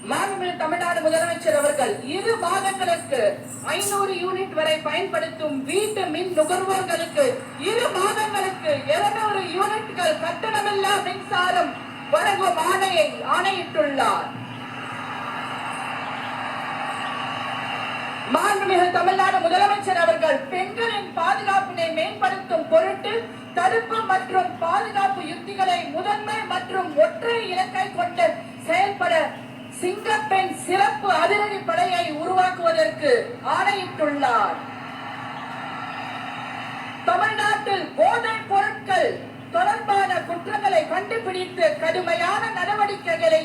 மாண்புமிகு தமிழ்நாடு முதலமைச்சர் அவர்கள் 2 மாதங்களுக்கு 500 யூனிட் வரை பயன்படுத்தும் வீட்டு மின் நுகர்வோர்களுக்கு 2 மாதங்களுக்கு 200 யூனிட்கள் கட்டணமில்லா மின்சாரம் வழங்கும் ஆணையிட்டுள்ளார். மாண்புமிகு தமிழ்நாடு முதலமைச்சர் அவர்கள் பெண்களின் பாதுகாப்பினை மேம்படுத்தும் பொருட்டு தடுப்பு மற்றும் பாதுகாப்பு யுக்திகளை முதன்மை மற்றும் ஒற்றை இலக்கை கொண்டு செயல்பட சிங்கப்பெண் சிறப்பு அதிரடி படையை உருவாக்குவதற்கு ஆணையிட்டுள்ளார். தமிழ்நாட்டில் போதைப் பொருட்கள் தொடர்பான குற்றங்களை கண்டுபிடித்து கடுமையான நடவடிக்கைகளை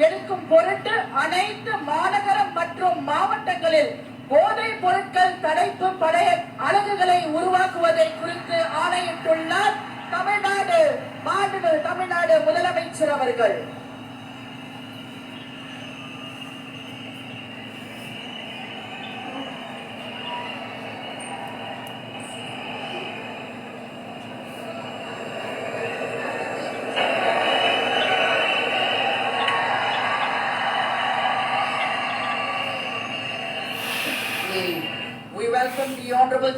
எடுக்கும் பொருட்டு அனைத்து மாநகரம் மற்றும் மாவட்டங்களில் போதைப் பொருட்கள் தடுப்பு படை அலகுகளை உருவாக்குவதை குறித்து ஆணையிட்டுள்ளார் தமிழ்நாடு முதலமைச்சர் அவர்கள். We welcome the Honorable